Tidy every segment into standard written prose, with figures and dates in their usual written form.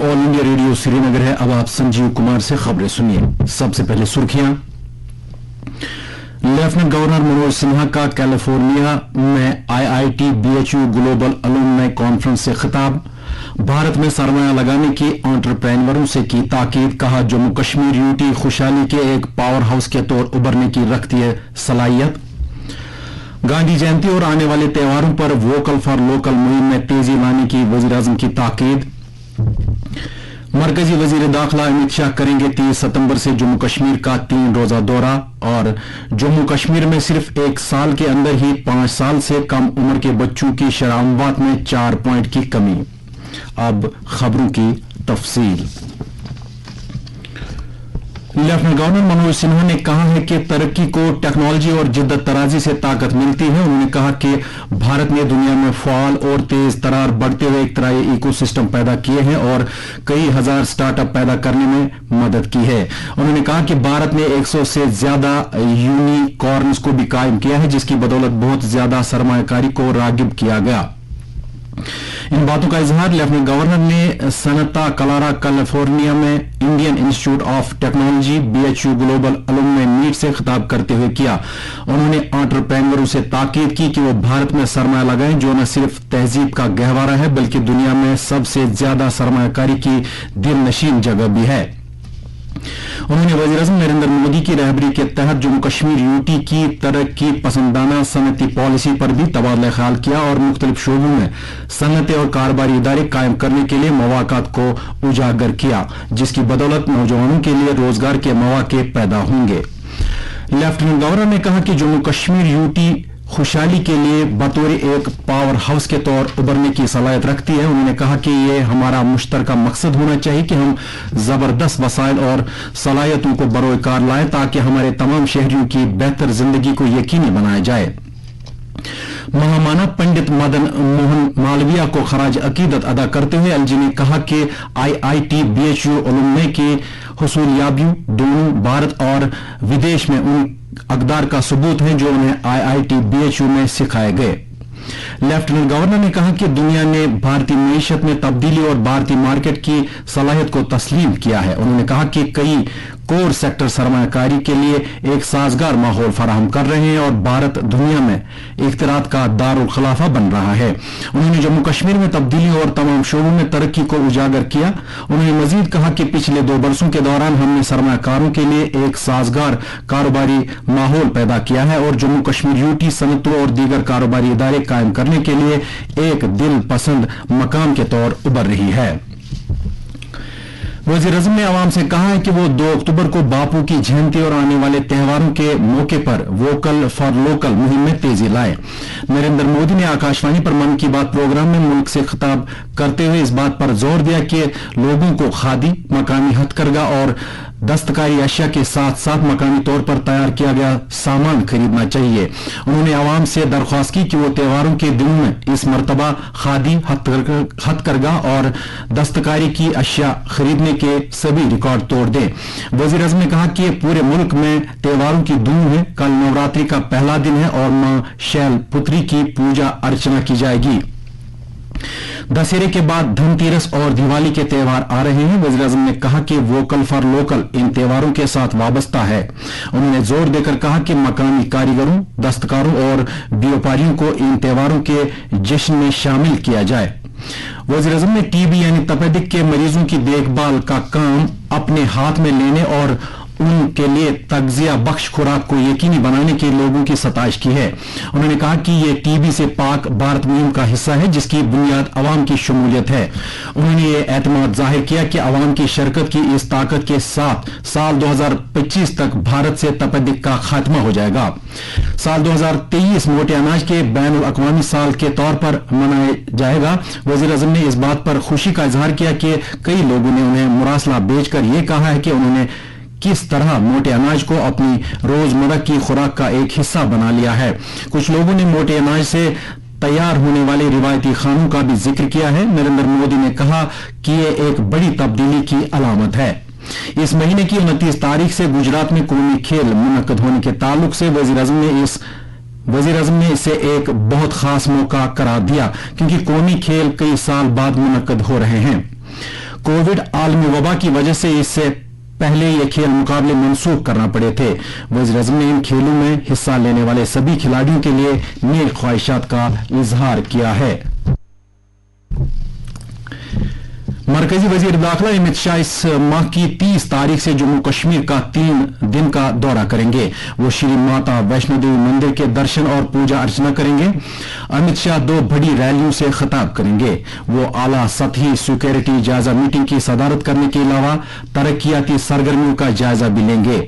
All India radio Srinagar है। अब आप संजीव कुमार से खबरें सुनिए। सबसे पहले सुर्खियां। लेफ्टिनेंट गवर्नर मनोज सिन्हा का कैलिफोर्निया में IIT BHU global alumni conference से खिताब। भारत में सरमाया लगाने की एंटरप्रेन्योरों से की ताकीद। कहा, जम्मू कश्मीर यूटी खुशहाली के एक पावर हाउस के तौर उभरने की रखती है सलाहियत। गांधी जयंती और आने वाले त्योहारों पर वोकल फॉर लोकल मुहिम में तेजी लाने की वजीर-ए-आजम की ताकीद। मरकजी वजीर दाखिला अमित शाह करेंगे 30 सितंबर से जम्मू कश्मीर का 3 रोजा दौरा। और जम्मू कश्मीर में सिर्फ 1 साल के अंदर ही 5 साल से कम उम्र के बच्चों की शराब में 4 पॉइंट की कमी। अब खबरों की तफसील। लेफ्टिनेंट गवर्नर मनोज सिन्हा ने कहा है कि तरक्की को टेक्नोलॉजी और जिद्दत तराजी से ताकत मिलती है। उन्होंने कहा कि भारत ने दुनिया में फाल और तेज तरार बढ़ते हुए एक तरह इकोसिस्टम पैदा किए हैं और कई हजार स्टार्टअप पैदा करने में मदद की है। उन्होंने कहा कि भारत ने 100 से ज्यादा यूनिकॉर्न्स को भी कायम किया है, जिसकी बदौलत बहुत ज्यादा सरमायाकारी को रागिब किया गया। इन बातों का इजहार लेफ्टिनेंट गवर्नर ने सनता क्लारा कैलिफोर्निया में Indian Institute of Technology BHU global alumni meet से खिताब करते हुए किया। उन्होंने एंटरप्रेन्योरों से ताकीद की कि वो भारत में सरमाया लगाएं, जो न सिर्फ तहजीब का गहवारा है बल्कि दुनिया में सबसे ज्यादा सरमायाकारी की दिलनशीन जगह भी है। उन्होंने वज़ीर-ए-आज़म नरेंद्र मोदी की रहबरी के तहत जम्मू कश्मीर यूटी की तरक्की पसंदाना सनती पॉलिसी पर भी तबादला ख्याल किया और मुख्तलिफ शोबों में सनतें और कारोबारी इदारे कायम करने के लिए मौक़ात को उजागर किया, जिसकी बदौलत नौजवानों के लिए रोजगार के मौके पैदा होंगे। लेफ्टिनेंट गवर्नर ने कहा कि जम्मू कश्मीर यूटी खुशहाली के लिए बतौर एक पावर हाउस के तौर उभरने की सलाहियत रखती है। उन्होंने कहा कि यह हमारा मुश्तरका मकसद होना चाहिए कि हम जबरदस्त वसाइल और सलाहियतों को बरोकार लाएं ताकि हमारे तमाम शहरियों की बेहतर जिंदगी को यकीनी बनाया जाए। महामाना पंडित मदन मोहन मालवीय को खराज अकीदत अदा करते हुए एलजी ने कहा कि आईआईटी बीएचयू अलुमनाई की हुसूलियाबियों दोनों भारत और विदेश में उन अकदार का सबूत है जो उन्हें आईआईटी बीएचयू में सिखाए गए। लेफ्टिनेंट गवर्नर ने कहा कि दुनिया ने भारतीय मईशत में तब्दीली और भारतीय मार्केट की सलाहियत को तस्लीम किया है। उन्होंने कहा कि कई कोर सेक्टर सरमायाकारी के लिए एक साजगार माहौल फराहम कर रहे हैं और भारत दुनिया में इख्तिरात का दारुल खिलाफा बन रहा है। उन्होंने जम्मू कश्मीर में तब्दीली और तमाम शोबों में तरक्की को उजागर किया। उन्होंने मजीद कहा कि पिछले 2 बरसों के दौरान हमने सरमायाकारों के लिए एक साजगार कारोबारी माहौल पैदा किया है और जम्मू कश्मीर यूटी सनतों और दीगर कारोबारी इदारे कायम करने के लिए एक दिल पसंद मकाम के तौर उभर रही है। वज़ीर-ए-आज़म ने आवाम से कहा है कि वो 2 अक्टूबर को बापू की जयंती और आने वाले त्योहारों के मौके पर वोकल फॉर लोकल मुहिम में तेजी लाए। नरेंद्र मोदी ने आकाशवाणी पर मन की बात प्रोग्राम में मुल्क से खिताब करते हुए इस बात पर जोर दिया कि लोगों को खादी, मकामी हथकरघा और दस्तकारी अशिया के साथ साथ मकामी तौर पर तैयार किया गया सामान खरीदना चाहिए। उन्होंने आवाम से दरख्वास्त की कि वो त्योहारों के दिनों में इस मरतबा खादी, हथकरघा और दस्तकारी की अशिया खरीदने के सभी रिकॉर्ड तोड़ दें। वज़ीर-ए-आज़म ने कहा कि पूरे मुल्क में त्योहारों की धूम है। कल नवरात्रि का पहला दिन है और मां शैल पुत्री की पूजा अर्चना की जाएगी। दशहरे के बाद धनतेरस और दिवाली के त्योहार आ रहे हैं। वज़ीर-ए-आज़म ने कहा कि वोकल फॉर लोकल इन त्योहारों के साथ वाबस्ता है। उन्होंने जोर देकर कहा कि मकामी कारीगरों, दस्तकारों और व्यापारियों को इन त्योहारों के जश्न में शामिल किया जाए। वज़ीर-ए-आज़म ने टीबी यानी तपेदिक के मरीजों की देखभाल का काम अपने हाथ में लेने और उनके लिए तगजिया बख्श खुराक को यकीनी बनाने के लोगों की सताइश की है। उन्होंने कहा कि ये टीबी से पाक भारत मुहिम का हिस्सा है, जिसकी बुनियाद अवाम की शमूलियत है। उन्होंने ये एतमाद जाहिर किया कि अवाम की शिरकत की इस ताकत के साथ साल 2025 तक भारत से तपेदिक का खात्मा हो जाएगा। साल 2023 मोटे अनाज के बैनुल अक़वामी साल के तौर पर मनाया जाएगा। वज़ीर-ए-आज़म ने इस बात पर खुशी का इजहार किया कि कई लोगों ने उन्हें मुरासला भेजकर यह कहा है कि उन्होंने किस तरह मोटे अनाज को अपनी रोजमर्रा की खुराक का एक हिस्सा बना लिया है। कुछ लोगों ने मोटे अनाज से तैयार होने वाले रिवायती खानों का भी जिक्र किया है। नरेंद्र मोदी ने कहा कि ये एक बड़ी तब्दीली की अलामत है। इस महीने की 29 तारीख से गुजरात में कौमी खेल मुनक्कद होने के ताल्लुक से वज़ीर-ए-आज़म ने इसे एक बहुत खास मौका करार दिया, क्योंकि कौमी खेल कई साल बाद मुनक्कद हो रहे हैं। कोविड आलमी वबा की वजह से इससे पहले ये खेल मुकाबले मंसूख करना पड़े थे। वज़ीर-ए-आज़म ने इन खेलों में हिस्सा लेने वाले सभी खिलाड़ियों के लिए नेक ख्वाहिशात का इजहार किया है। मरकजी वजीर दाखिला अमित शाह इस माह की 30 तारीख से जम्मू कश्मीर का 3 दिन का दौरा करेंगे। वो श्री माता वैष्णो देवी मंदिर के दर्शन और पूजा अर्चना करेंगे। अमित शाह 2 बड़ी रैलियों से खिताब करेंगे। वो आला सतही सिक्योरिटी जायजा मीटिंग की सदारत करने के अलावा तरक्याती सरगर्मियों का जायजा भी लेंगे।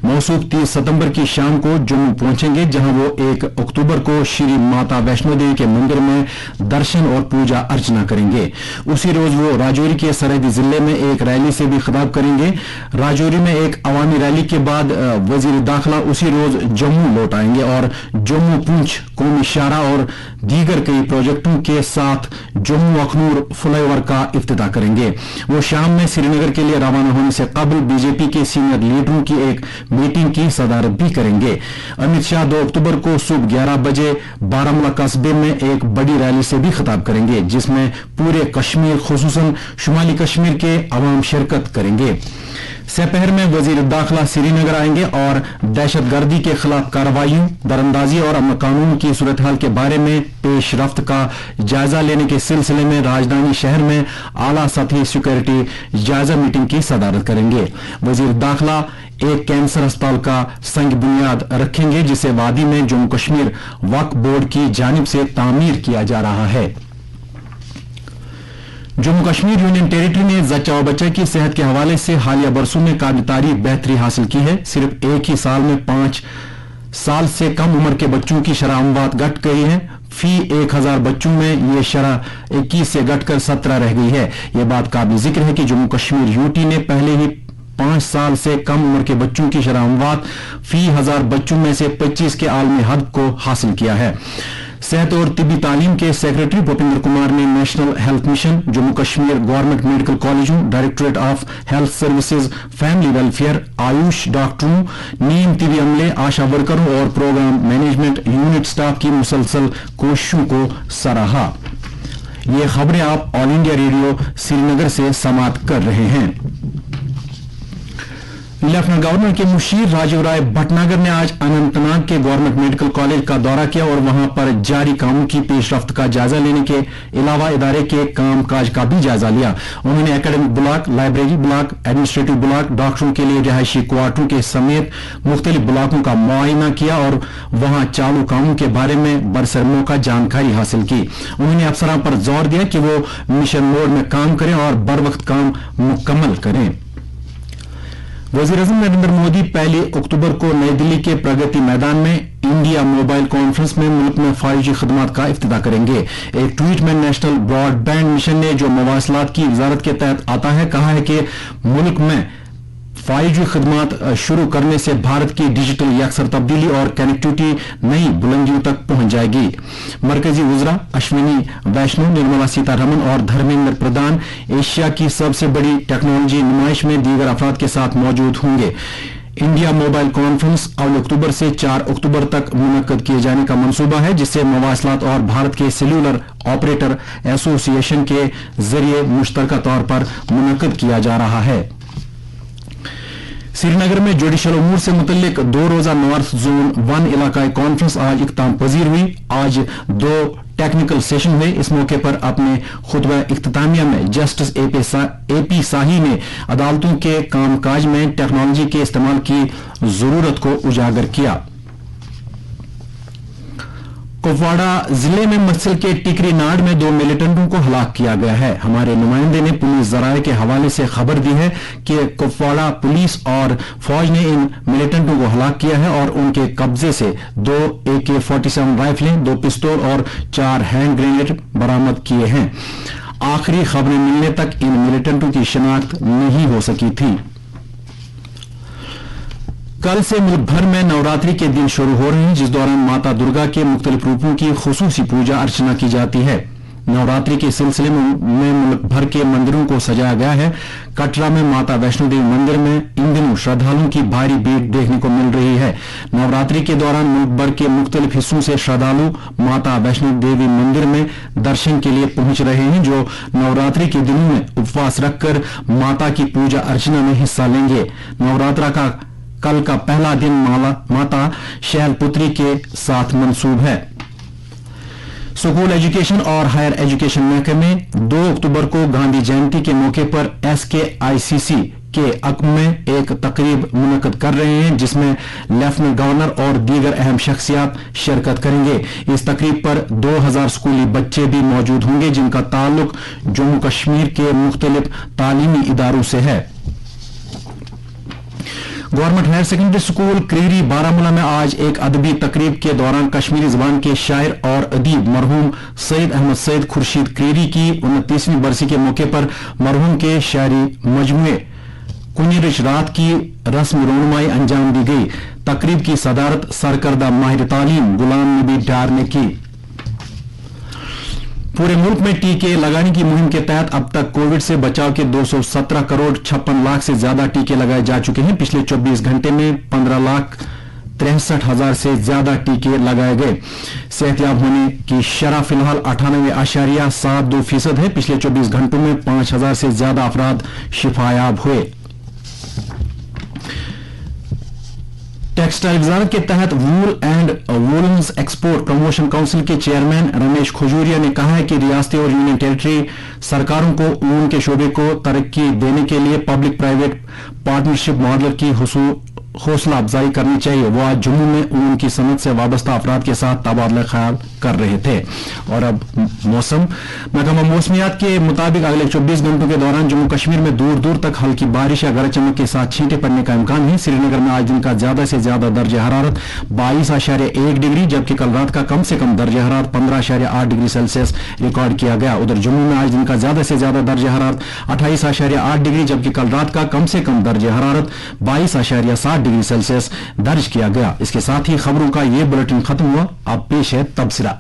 मौसूफ 30 सितंबर की शाम को जम्मू पहुंचेंगे, जहां वो 1 अक्टूबर को श्री माता वैष्णो देवी के मंदिर में दर्शन और पूजा अर्चना करेंगे। उसी रोज वो राजौरी के सरहदी जिले में एक रैली से भी खिताब करेंगे। राजौरी में एक अवामी रैली के बाद वजीर दाखिला उसी रोज जम्मू लौट आएंगे और जम्मू पूंछ कौमी शाहरा और दीगर कई प्रोजेक्टों के साथ जम्मू अखनूर फ्लाईओवर का इफ्तिताह करेंगे। वो शाम में श्रीनगर के लिए रवाना होने से कबल बीजेपी के सीनियर लीडरों की एक मीटिंग की सदारत भी करेंगे। अमित शाह 2 अक्टूबर को सुबह 11 बजे बारामूला कस्बे में एक बड़ी रैली से भी खिताब करेंगे, जिसमें पूरे कश्मीर खुसूसन शुमाली कश्मीर के अवाम शिरकत करेंगे। सपहर में वजीर दाखिला श्रीनगर आएंगे और दहशतगर्दी के खिलाफ कार्रवाइयों, दरअंदाजी और अमन कानून की सूरत हाल के बारे में पेशरफ्त का जायजा लेने के सिलसिले में राजधानी शहर में आला सतही सिक्योरिटी जायजा मीटिंग की सदारत करेंगे। वजीर दाखिला एक कैंसर अस्पताल का संग बुनियाद रखेंगे, जिसे वादी में जम्मू कश्मीर वक्फ बोर्ड की जानिब से तामीर किया जा रहा है। जम्मू कश्मीर यूनियन टेरिटरी ने जच्चा और बच्चा की सेहत के हवाले से हालिया बरसों में काबिल तारीफ बेहतरी हासिल की है। सिर्फ एक ही साल में 5 साल से कम उम्र के बच्चों की शरह अमवात घट गई है। फी 1000 बच्चों में ये शरह 21 से घटकर 17 रह गई है। यह बात काबिल जिक्र है कि जम्मू कश्मीर यूटी ने पहले ही 5 साल से कम उम्र के बच्चों की शरह अमवात फी 1000 बच्चों में से 25 के आलमी हद को हासिल किया है। सेहत और तिब्बी तालीम के सेक्रेटरी भूपिंदर कुमार ने national health mission, Jammu Kashmir government medical कॉलेजों, directorate of health services, family welfare, Ayush डॉक्टरों, नीम तिब्बी अमले, आशा वर्करों और प्रोग्राम मैनेजमेंट यूनिट स्टाफ की मुसलसल कोशिशों को सराहा। ये खबरें आप ऑल इंडिया रेडियो श्रीनगर से समाप्त कर रहे हैं। लेफ्टिनेंट गवर्नर के मुशीर राजीव राय भटनागर ने आज अनंतनाग के गवर्नमेंट मेडिकल कॉलेज का दौरा किया और वहां पर जारी कामों की पेशरफ्त का जायजा लेने के अलावा इदारे के कामकाज का भी जायजा लिया। उन्होंने academic block, library block, administrative block, डॉक्टरों के लिए रिहायशी क्वार्टरों के समेत मुख्तलिफ ब्लॉकों का मुआयना किया और वहां चालू कामों के बारे में बरसरमो का जानकारी हासिल की। उन्होंने अफसरान पर जोर दिया कि वो मिशन मोड में काम करें और बर वक्त काम मुकम्मल करें। वज़ीर-ए-आज़म नरेंद्र मोदी 1 अक्टूबर को नई दिल्ली के प्रगति मैदान में इंडिया मोबाइल कॉन्फ्रेंस में मुल्क में 5G खदमात का इफ्तिताह करेंगे। एक ट्वीट में नेशनल ब्रॉडबैंड मिशन ने, जो मवासलात की वजारत के तहत आता है, कहा है कि मुल्क में 5G खदमात शुरू करने से भारत की डिजिटल यकसर तब्दीली और कनेक्टिविटी नई बुलंदियों तक पहुंच जाएगी। मरकजी वज़रा अश्विनी वैष्णव, निर्मला सीतारमण और धर्मेंद्र प्रधान एशिया की सबसे बड़ी टेक्नोलॉजी नुमाइश में दीगर अफराद के साथ मौजूद होंगे। इंडिया मोबाइल कॉन्फ्रेंस 1 अक्टूबर से 4 अक्टूबर तक मुनक्कद किए जाने का मंसूबा है, जिसे मवासलात और भारत के सेल्यूलर ऑपरेटर एसोसिएशन के जरिए मुश्तरका तौर पर मुनक्कद किया जा रहा है। श्रीनगर में जुडिशल उमूर से मुतल्लिक 2 रोजा नॉर्थ जोन 1 इलाकाई कॉन्फ्रेंस आज इख्तिताम पजीर हुई। आज 2 टेक्निकल सेशन हुए। इस मौके पर अपने खुतबा इख्तितामिया में जस्टिस एपी शाही ने अदालतों के कामकाज में टेक्नोलॉजी के इस्तेमाल की जरूरत को उजागर किया। कुपवाड़ा जिले में मसल के टिकरी नाड़ में 2 मिलिटेंटों को हलाक किया गया है। हमारे नुमाइंदे ने पुलिस जराये के हवाले से खबर दी है कि कुपवाड़ा पुलिस और फौज ने इन मिलिटेंटों को हलाक किया है और उनके कब्जे से 2 AK-47 राइफलें, 2 पिस्तौल और 4 हैंड ग्रेनेड बरामद किए हैं। आखिरी खबरें मिलने तक इन मिलिटेंटों की शिनाख्त नहीं हो सकी थी। कल से मुल्क भर में नवरात्रि के दिन शुरू हो रहे हैं, जिस दौरान माता दुर्गा के मुख्तलिफ रूपों की खुसूसी पूजा अर्चना की जाती है। नवरात्रि के सिलसिले में मुल्क भर के मंदिरों को सजाया गया है। कटरा में माता वैष्णो देवी मंदिर में इन दिनों श्रद्धालुओं की भारी भीड़ देखने को मिल रही है। नवरात्रि के दौरान मुल्क भर के मुख्तलिफ हिस्सों से श्रद्धालु माता वैष्णो देवी मंदिर में दर्शन के लिए पहुंच रहे हैं, जो नवरात्रि के दिनों में उपवास रखकर माता की पूजा अर्चना में हिस्सा लेंगे। नवरात्रा का कल का पहला दिन माता शैलपुत्री के साथ मंसूब है। स्कूल एजुकेशन और हायर एजुकेशन महकमे 2 अक्टूबर को गांधी जयंती के मौके पर SKICC के अक्म में एक तकरीब मुनक्कद कर रहे हैं, जिसमें लेफ्टिनेंट गवर्नर और दीगर अहम शख्सियात शिरकत करेंगे। इस तकरीब पर 2000 स्कूली बच्चे भी मौजूद होंगे, जिनका ताल्लुक जम्मू कश्मीर के मुख्तलिफ तालीमी इदारों से है। Government higher secondary school Kreeri Baramulla में आज एक अदबी तकरीब के दौरान कश्मीरी जबान के शायर और अदीब मरहूम सैयद अहमद सैयद खुर्शीद क्रीरी की 29वीं बरसी के मौके पर मरहूम के शायरी मजमुए कुनिरिश रात की रस्म रोनुमाई अंजाम दी गई। तकरीब की सदारत सरकर्दा माहिर तालीम गुलाम नबी डार ने की। पूरे मुल्क में टीके लगाने की मुहिम के तहत अब तक कोविड से बचाव के 217 करोड़ 56 लाख से ज्यादा टीके लगाए जा चुके हैं। पिछले 24 घंटे में 15,63,000 से ज्यादा टीके लगाए गए। सेहतयाब होने की शरह फिलहाल 98.72% है। पिछले 24 घंटों में 5,000 से ज्यादा अफराद शिफायाब हुए। टेक्सटाइल वजारत के तहत wool and woollens export promotion council के चेयरमैन रमेश खजूरिया ने कहा है कि रियासती और यूनियन टेरिटरी सरकारों को ऊन के शोबे को तरक्की देने के लिए पब्लिक प्राइवेट पार्टनरशिप मॉडल की हौसला अफजाई करनी चाहिए। वो आज जम्मू में ऊन की सनत से वाबस्ता अफराद के साथ तबादला ख्याल कर रहे थे। और अब मौसम महकमा मौसमियात के मुताबिक अगले 24 घंटों के दौरान जम्मू कश्मीर में दूर दूर तक हल्की बारिश या गरज चमक के साथ छींटे पड़ने का इम्कान है। श्रीनगर में आज दिन का ज्यादा से ज्यादा दर्ज हरारत 22.1 डिग्री, जबकि कल रात का कम से कम दर्ज हरारत 15.8 डिग्री सेल्सियस रिकॉर्ड किया गया। उधर जम्मू में आज दिन का ज्यादा से ज्यादा दर्ज हरारत 28.8 डिग्री, जबकि कल रात का कम से कम दर्ज हरारत 22.7 डिग्री सेल्सियस दर्ज किया गया। इसके साथ ही खबरों का ये बुलेटिन खत्म हुआ। अब पेश है तबसरा।